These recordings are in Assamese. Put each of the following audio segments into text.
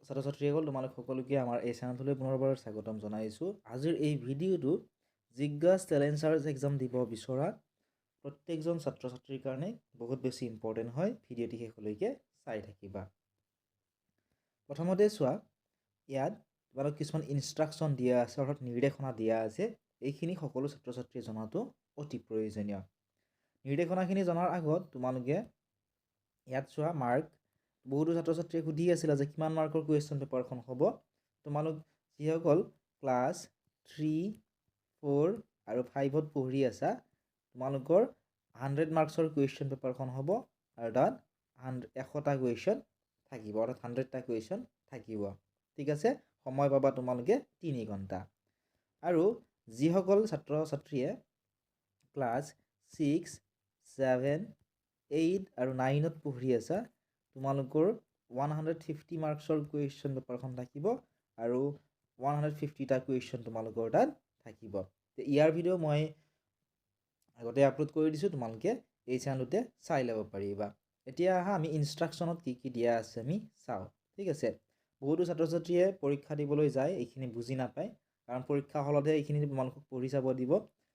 ছাত্ৰ ছাত্ৰীসকল তোমালোক সকলোকে আমাৰ এই চেনেলটোলৈ পুনৰবাৰ স্বাগতম জনাইছোঁ। আজিৰ এই ভিডিঅ'টো জিজ্ঞাছ টেলেঞ্চাৰ্ছ এক্সাম দিব বিচৰা প্ৰত্যেকজন ছাত্ৰ ছাত্ৰীৰ কাৰণে বহুত বেছি ইম্পৰ্টেণ্ট হয়। ভিডিঅ'টি শেষলৈকে চাই থাকিবা। প্ৰথমতে চোৱা, ইয়াত তোমালোক কিছুমান ইনষ্ট্ৰাকশ্যন দিয়া আছে, অৰ্থাৎ নিৰ্দেশনা দিয়া আছে। এইখিনি সকলো ছাত্ৰ ছাত্ৰীয়ে জনাটো অতি প্ৰয়োজনীয়। নিৰ্দেশনাখিনি জনাৰ আগত তোমালোকে ইয়াত চোৱা মাৰ্ক। বহুতো ছাত্ৰ ছাত্ৰীয়ে সুধি আছিলে যে কিমান মাৰ্কৰ কুৱেশ্যন পেপাৰখন হ'ব। তোমালোক যিসকল ক্লাছ 3, 4 আৰু 5ত পঢ়ি আছা, তোমালোকৰ 100 মাৰ্কছৰ কুৱেশ্যন পেপাৰখন হ'ব আৰু তাত 100টা কুৱেশ্যন থাকিব, অৰ্থাৎ 100টা কুৱেশ্যন থাকিব। ঠিক আছে, সময় পাবা তোমালোকে 3 ঘণ্টা। আৰু যিসকল ছাত্ৰ ছাত্ৰীয়ে ক্লাছ 6, 7, 8 আৰু 9ত পঢ়ি আছা, তোমালোকৰ 150 মাৰ্কছৰ কুৱেশ্যন পেপাৰখন থাকিব আৰু 150টা কুৱেশ্যন তোমালোকৰ তাত থাকিব। ইয়াৰ ভিডিঅ' মই আগতে আপলোড কৰি দিছোঁ, তোমালোকে এই চেনেলটোতে চাই ল'ব পাৰিবা। এতিয়া আহা আমি ইনষ্ট্ৰাকশ্যনত কি কি দিয়া আছে আমি চাওঁ। ঠিক আছে, বহুতো ছাত্ৰ ছাত্ৰীয়ে পৰীক্ষা দিবলৈ যায়, এইখিনি বুজি নাপায়, কাৰণ পৰীক্ষা হলতহে এইখিনি তোমালোকক পঢ়ি চাব দিব।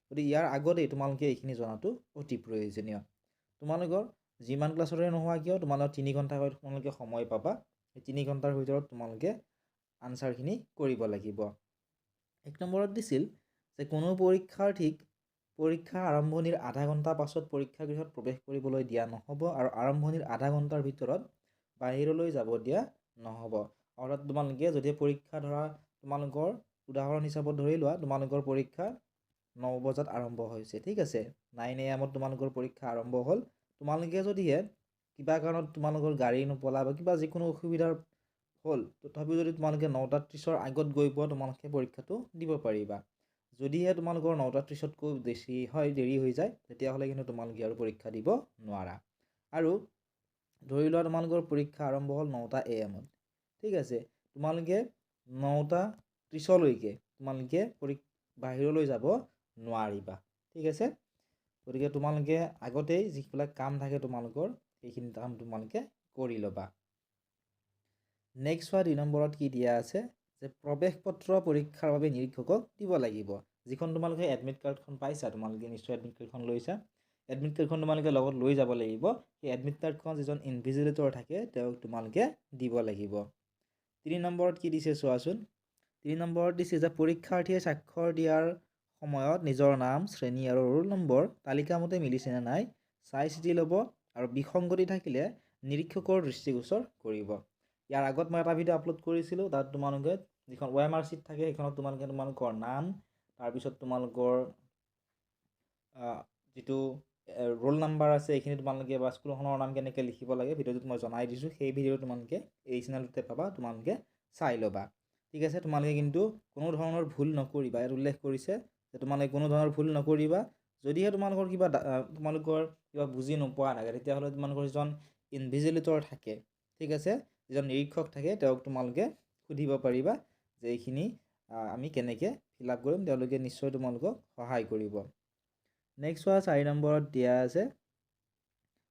গতিকে ইয়াৰ আগতেই তোমালোকে এইখিনি জনাটো অতি প্ৰয়োজনীয়। তোমালোকৰ যিমান ক্লাছৰে নোহোৱা কিয় তোমালোকৰ 3 ঘণ্টাকৈ তোমালোকে সময় পাবা। এই 3 ঘণ্টাৰ ভিতৰত তোমালোকে আনচাৰখিনি কৰিব লাগিব। 1 নম্বৰত দিছিল যে কোনো পৰীক্ষাৰ্থীক পৰীক্ষা আৰম্ভণিৰ আধা ঘণ্টা পাছত পৰীক্ষাগৃহত প্ৰৱেশ কৰিবলৈ দিয়া নহ'ব আৰু আৰম্ভণিৰ আধা ঘণ্টাৰ ভিতৰত বাহিৰলৈ যাব দিয়া নহ'ব। অৰ্থাৎ তোমালোকে যদি পৰীক্ষা ধৰা, তোমালোকৰ উদাহৰণ হিচাপত ধৰি লোৱা তোমালোকৰ পৰীক্ষা 9 বজাত আৰম্ভ হৈছে। ঠিক আছে, 9 AM তোমালোকৰ পৰীক্ষা আৰম্ভ হ'ল। তোমালোকে যদিহে কিবা কাৰণত তোমালোকৰ গাড়ী নোপোলা বা কিবা যিকোনো অসুবিধাৰ হ'ল, তথাপিও যদি তোমালোকে 9:30ৰ আগত গৈ পোৱা, তোমালোকে পৰীক্ষাটো দিব পাৰিবা। যদিহে তোমালোকৰ 9:30তকৈ বেছি হয়, দেৰি হৈ যায়, তেতিয়াহ'লে কিন্তু তোমালোকে আৰু পৰীক্ষা দিব নোৱাৰা। আৰু ধৰি লোৱা তোমালোকৰ পৰীক্ষা আৰম্ভ হ'ল 9 AM। ঠিক আছে, তোমালোকে 9:30লৈকে তোমালোকে বাহিৰলৈ যাব নোৱাৰিবা। ঠিক আছে, গতিকে তোমালোকে আগতেই যিবিলাক কাম থাকে তোমালোকৰ, সেইখিনি কাম তোমালোকে কৰি ল'বা। নেক্সট হোৱা 2 নম্বৰত কি দিয়া আছে যে প্ৰৱেশ পত্ৰ পৰীক্ষাৰ বাবে নিৰীক্ষকক দিব লাগিব। যিখন তোমালোকে এডমিট কাৰ্ডখন পাইছা, তোমালোকে নিশ্চয় এডমিট কাৰ্ডখন লৈছা। এডমিট কাৰ্ডখন তোমালোকে লগত লৈ যাব লাগিব। সেই এডমিট কাৰ্ডখন যিজন ইনভিজিলেটৰ থাকে তেওঁক তোমালোকে দিব লাগিব। 3 নম্বৰত কি দিছে চোৱাচোন। 3 নম্বৰত দিছে যে পৰীক্ষাৰ্থীয়ে স্বাক্ষৰ দিয়াৰ সময়ত নিজৰ নাম, শ্ৰেণী আৰু ৰোল নম্বৰ তালিকামতে মিলিছেনে নাই চাই চিতি ল'ব আৰু বিসংগতি থাকিলে নিৰীক্ষকৰ দৃষ্টিগোচৰ কৰিব। ইয়াৰ আগত মই এটা ভিডিঅ' আপলোড কৰিছিলোঁ, তাত তোমালোকে যিখন OMR শ্বীট থাকে সেইখনত তোমালোকে তোমালোকৰ নাম, তাৰপিছত তোমালোকৰ যিটো ৰোল নাম্বাৰ আছে এইখিনি তোমালোকে বা স্কুলখনৰ নাম কেনেকৈ লিখিব লাগে ভিডিঅ'টোত মই জনাই দিছোঁ। সেই ভিডিঅ'টো তোমালোকে এই চেনেলটোতে পাবা, তোমালোকে চাই ল'বা। ঠিক আছে, তোমালোকে কিন্তু কোনো ধৰণৰ ভুল নকৰিবা। ইয়াত উল্লেখ কৰিছে যে তোমালোকে কোনো ধৰণৰ ভুল নকৰিবা। যদিহে তোমালোকৰ কিবা বুজি নোপোৱা থাকে, তেতিয়াহ'লে তোমালোকৰ যিজন ইনভিজিলেটৰ থাকে, ঠিক আছে, যিজন নিৰীক্ষক থাকে, তেওঁক তোমালোকে সুধিব পাৰিবা যে এইখিনি আমি কেনেকৈ ফিল আপ কৰিম। তেওঁলোকে নিশ্চয় তোমালোকক সহায় কৰিব। নেক্সট হোৱা 4 নম্বৰত দিয়া আছে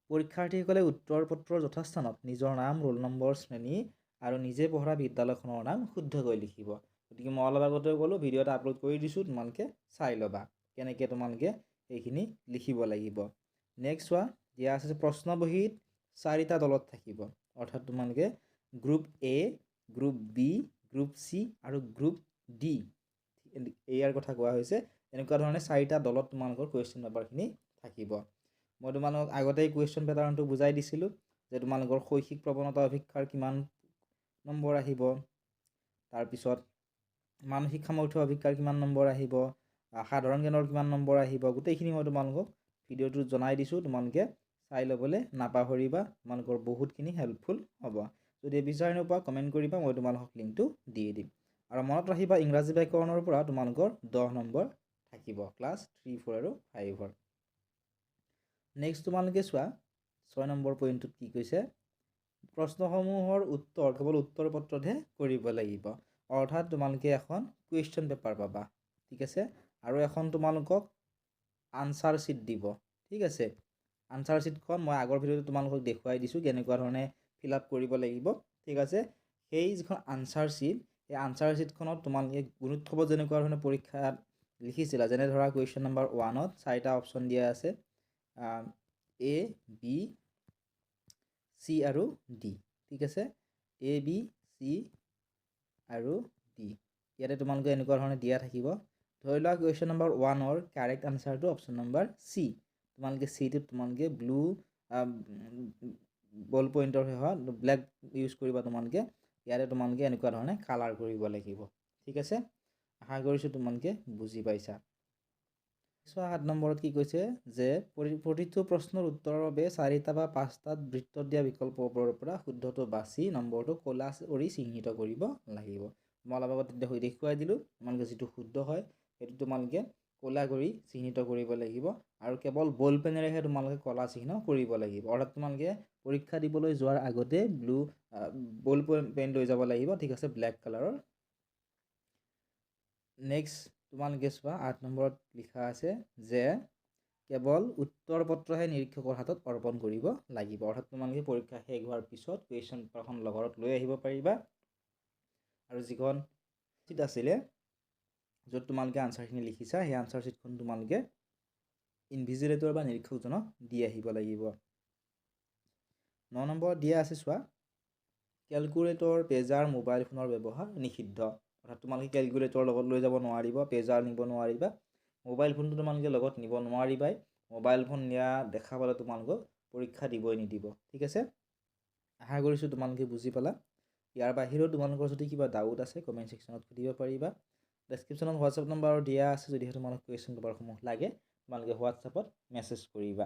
পৰীক্ষাৰ্থীসকলে উত্তৰ পত্ৰৰ যথাস্থানত নিজৰ নাম, ৰোল নম্বৰ, শ্ৰেণী আৰু নিজে পঢ়া বিদ্যালয়খনৰ নাম শুদ্ধকৈ লিখিব। গতিকে মই অলপ আগতে ক'লোঁ, ভিডিঅ' এটা আপলোড কৰি দিছোঁ, তোমালোকে চাই ল'বা কেনেকৈ তোমালোকে এইখিনি লিখিব লাগিব। নেক্সট হোৱা দিয়া আছে প্ৰশ্নবহীত 4টা দলত থাকিব। অৰ্থাৎ তোমালোকে group A, group B, group C আৰু গ্ৰুপ D, ইয়াৰ কথা কোৱা হৈছে। এনেকুৱা ধৰণে 4টা দলত তোমালোকৰ কুৱেশ্যন পেপাৰখিনি থাকিব। মই তোমালোকক আগতেই কুৱেশ্যন পেটাৰ্ণটো বুজাই দিছিলোঁ যে তোমালোকৰ শৈক্ষিক প্ৰৱণতা অভিক্ষাৰ কিমান নম্বৰ আহিব, তাৰপিছত মানসিক সামৰ্থ্য অভিক্ষাৰ কিমান নম্বৰ আহিব, সাধাৰণ জ্ঞানৰ কিমান নম্বৰ আহিব, গোটেইখিনি মই তোমালোকক ভিডিঅ'টোত জনাই দিছোঁ। তোমালোকে চাই ল'বলৈ নাপাহৰিবা, তোমালোকৰ বহুতখিনি হেল্পফুল হ'ব। যদি বিচাৰি নোপোৱা কমেণ্ট কৰিবা, মই তোমালোকক লিংকটো দি দিম। আৰু মনত ৰাখিবা, ইংৰাজী ব্যাকৰণৰ পৰা তোমালোকৰ 10 নম্বৰ থাকিব ক্লাছ 3, 4 আৰু 5ৰ। নেক্সট তোমালোকে চোৱা 6 নম্বৰ পইণ্টটোত কি কৈছে, প্ৰশ্নসমূহৰ উত্তৰ কেৱল উত্তৰ পত্ৰতহে কৰিব লাগিব। অৰ্থাৎ তোমালোকে এখন কুৱেশ্যন পেপাৰ পাবা। ঠিক আছে, আৰু এখন তোমালোকক আনচাৰ শ্বীট দিব। ঠিক আছে, আনচাৰ শ্বীটখন মই আগৰ ভিডিঅ'টো তোমালোকক দেখুৱাই দিছোঁ কেনেকুৱা ধৰণে ফিল আপ কৰিব লাগিব। ঠিক আছে, সেই যিখন আনচাৰ শ্বীট সেই আনচাৰ শ্বীটখনত তোমালোকে গুণোৎসৱত যেনেকুৱা ধৰণে পৰীক্ষাত লিখিছিলা, যেনে ধৰা কুৱেশ্যন নম্বৰ 1ত 4টা অপশ্যন দিয়া আছে, A, B, C আৰু D। ঠিক আছে, A, B, C আৰু D। ইয়াতে তোমালোকে এনেকুৱা ধৰণে দিয়া থাকিব। ধৰি লোৱা কুৱেশ্যন নম্বৰ 1ৰ কাৰেক্ট আনচাৰটো অপশ্যন নম্বৰ C। তোমালোকে চিটোত তোমালোকে ব্লু বল পইণ্টৰ সহায়ত ব্লেক ইউজ কৰিবা। তোমালোকে ইয়াতে তোমালোকে এনেকুৱা ধৰণে কালাৰ কৰিব লাগিব। ঠিক আছে, আশা কৰিছোঁ তোমালোকে বুজি পাইছা। 7 নম্বৰত কি কৈছে যে প্ৰতিটো প্ৰশ্নৰ উত্তৰৰ বাবে 4টা বা 5টাত বৃত্তত দিয়া বিকল্পবোৰৰ পৰা শুদ্ধটো বাছি নম্বৰটো ক'লা কৰি চিহ্নিত কৰিব লাগিব। মই অলপ আগত দেখুৱাই দিলোঁ, তোমালোকে যিটো শুদ্ধ হয় সেইটো তোমালোকে ক'লা কৰি চিহ্নিত কৰিব লাগিব, আৰু কেৱল বল পেনেৰেহে তোমালোকে ক'লা চিহ্ন কৰিব লাগিব। অৰ্থাৎ তোমালোকে পৰীক্ষা দিবলৈ যোৱাৰ আগতে বল পেন লৈ যাব লাগিব। ঠিক আছে, ব্লেক কালাৰৰ। নেক্সট তোমালোকে চোৱা 8 নম্বৰত লিখা আছে যে কেৱল উত্তৰ পত্ৰহে নিৰীক্ষকৰ হাতত অৰ্পণ কৰিব লাগিব। অৰ্থাৎ তোমালোকে পৰীক্ষা শেষ হোৱাৰ পিছত কুৱেশ্যন পেপাৰখন লগত লৈ আহিব পাৰিবা, আৰু যিখন শ্বীট আছিলে য'ত তোমালোকে আনচাৰখিনি লিখিছা সেই আনচাৰ শ্বীটখন তোমালোকে ইনভিজিলেটৰ বা নিৰীক্ষকজনক দি আহিব লাগিব। 9 নম্বৰত দিয়া আছে চোৱা, কেলকুলেটৰ, পেজাৰ, মোবাইল ফোনৰ ব্যৱহাৰ নিষিদ্ধ। অৰ্থাৎ তোমালোকে কেলকুলেটৰ লগত লৈ যাব নোৱাৰিবা, পেজাৰ নিব নোৱাৰিবা, মোবাইল ফোনটো তোমালোকে লগত নিব নোৱাৰিবাই। মোবাইল ফোন নিয়া দেখা পালে তোমালোকক পৰীক্ষা দিবই নিদিব। ঠিক আছে, আশা কৰিছোঁ তোমালোকে বুজি পালা। ইয়াৰ বাহিৰেও তোমালোকৰ যদি কিবা ডাউট আছে কমেণ্ট ছেকশ্যনত সুধিব পাৰিবা। ডেছক্ৰিপশ্যনত হোৱাটছআপ নম্বৰ দিয়া আছে, যদিহে তোমালোক কুৱেশ্যন পেপাৰসমূহ লাগে তোমালোকে হোৱাটছআপত মেছেজ কৰিবা।